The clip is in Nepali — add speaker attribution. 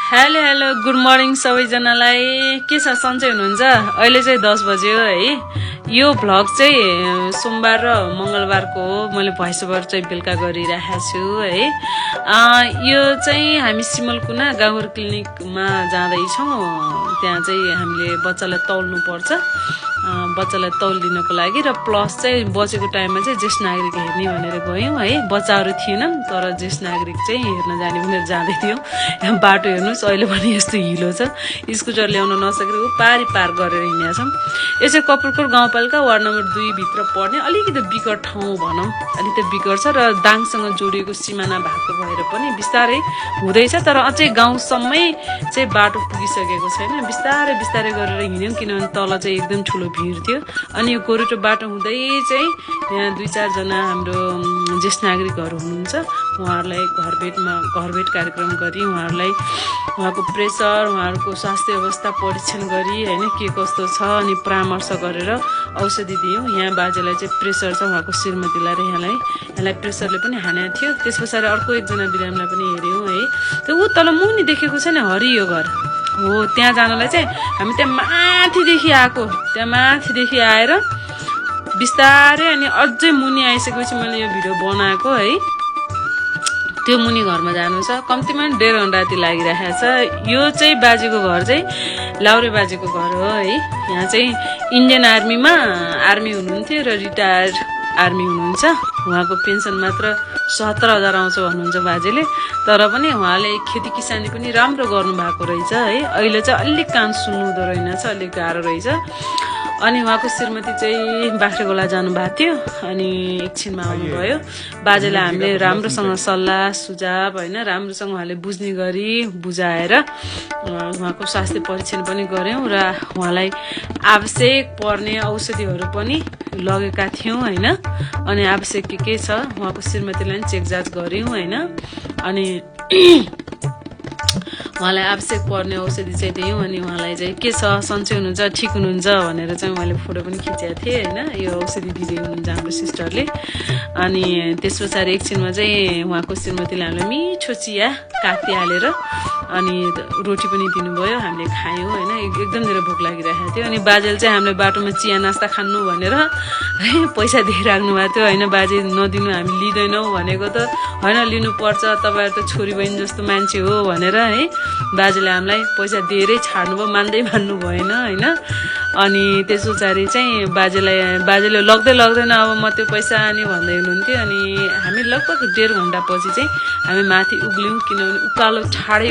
Speaker 1: हेलो हेलो गुड मर्निङ सबैजनालाई। के छ, सन्चै हुनुहुन्छ? अहिले चाहिँ 10 बज्यो है। यो भ्लग चाहिँ सोमबार र मङ्गलबारको हो। मैले भोइस ओभर चाहिँ बेलुका गरिरहेको छु है। यो चाहिँ हामी सिमलकुना गाउँ क्लिनिकमा जाँदैछौँ। त्यहाँ चाहिँ हामीले बच्चालाई तौल्नु पर्छ, बच्चालाई तौलिदिनको लागि, र प्लस चाहिँ बचेको टाइममा चाहिँ ज्येष्ठ नागरिक हेर्ने भनेर गयौँ है। बच्चाहरू थिएनन्, तर ज्येष्ठ नागरिक चाहिँ हेर्न जाने भनेर जाँदै थियौँ। बाटो हेर्नुहोस्, अहिले पनि यस्तो हिलो छ, स्कुटर ल्याउन नसकेर पारी पार गरेर हिँडेका छौँ। यो चाहिँ कपुरकोट गाउँपालिका वार्ड नम्बर 2 भित्र पर्ने अलिकति विकट ठाउँ भनौँ, अलिकति विकट छ र दाङसँग जोडिएको सिमाना भएको भएर पनि बिस्तारै हुँदैछ। तर अझै गाउँसम्मै चाहिँ बाटो पुगिसकेको छैन। बिस्तारै बिस्तारै गरेर हिँड्यौँ, किनभने तल चाहिँ एकदम ठुलो भिड थियो। अनि यो गोरेटो बाटो हुँदै चाहिँ यहाँ 2-4 जना हाम्रो ज्येष्ठ नागरिकहरू हुनुहुन्छ। उहाँहरूलाई घरभेट कार्यक्रम गरी उहाँहरूलाई उहाँको प्रेसर, उहाँहरूको स्वास्थ्य अवस्था परीक्षण गरी होइन के कस्तो छ अनि परामर्श गरेर औषधि दियौँ। यहाँ बाजेलाई चाहिँ प्रेसर छ, उहाँको श्रीमतीलाई र यहाँलाई प्रेसरले पनि हानेको थियो। त्यस पछाडि अर्को एकजना बिरामीलाई पनि हेऱ्यौँ है। त्यो ऊ तल मुनि देखेको छ नि, हरियो घर हो। त्यहाँ जानलाई चाहिँ हामी त्यहाँ माथिदेखि आएको, त्यहाँ माथिदेखि आएर बिस्तारै अनि अझै मुनि आइसकेपछि मैले यो भिडियो बनाएको है। त्यो मुनि घरमा जानु छ, कम्तीमा 1.5 घन्टा जति लागिरहेको छ। यो चाहिँ बाजेको घर चाहिँ लाउरे बाजेको घर हो है। यहाँ चाहिँ इन्डियन आर्मीमा आर्मी हुनुहुन्थ्यो र रिटायर्ड आर्मी हुनुहुन्छ। उहाँको पेन्सन मात्र 70,000 आउँछ भन्नुहुन्छ बाजेले। तर पनि उहाँले खेती किसानी पनि राम्रो गर्नुभएको रहेछ है। अहिले चाहिँ अलिक कान सुन्नुहुँदो रहेनछ, अलिक गाह्रो रहेछ। अनि उहाँको श्रीमती चाहिँ बाख्राकोला जानुभएको थियो, अनि एकछिनमा आउनुभयो। बाजेलाई हामीले राम्रोसँग सल्लाह सुझाव होइन राम्रोसँग उहाँले बुझ्ने गरी बुझाएर उहाँको स्वास्थ्य परीक्षण पनि गऱ्यौँ र उहाँलाई आवश्यक पर्ने औषधिहरू पनि लगेका थियौँ होइन। अनि आवश्यक के छ उहाँको श्रीमतीलाई पनि चेकजाँच गऱ्यौँ होइन। अनि उहाँलाई आवश्यक पर्ने औषधि चाहिँ दियौँ। अनि उहाँलाई चाहिँ के छ, सन्चै हुनुहुन्छ, ठिक हुनुहुन्छ भनेर चाहिँ मैले फोटो पनि खिचेको थिएँ होइन। यो औषधि दिँदै हुनुहुन्छ हाम्रो सिस्टरले। अनि त्यस पछाडि एकछिनमा चाहिँ उहाँको श्रीमतीले हामीलाई मिठो चिया काटी हालेर अनि रोटी पनि दिनुभयो, हामीले खायौँ होइन। एकदम धेरै भोक लागिरहेको थियो। अनि बाजेले चाहिँ हामीलाई बाटोमा चिया नास्ता खानु भनेर है पैसा दिइराख्नु भएको थियो होइन। बाजे नदिनु, हामी लिँदैनौँ भनेको त होइन, लिनुपर्छ, तपाईँहरू त छोरी बहिनी जस्तो मान्छे हो भनेर है। बाजेले हामीलाई पैसा दिएरै छाड्नुभयो, मान्दै मान्नु भएन होइन। अनि त्यस पछाडि चाहिँ बाजेले लग्दैन अब म त्यो पैसा अनि भन्दै हुनुहुन्थ्यो। अनि हामी लगभग 1.5 घन्टा पछि चाहिँ हामी माथि उक्ल्यौँ, किनभने उकालो ठाडै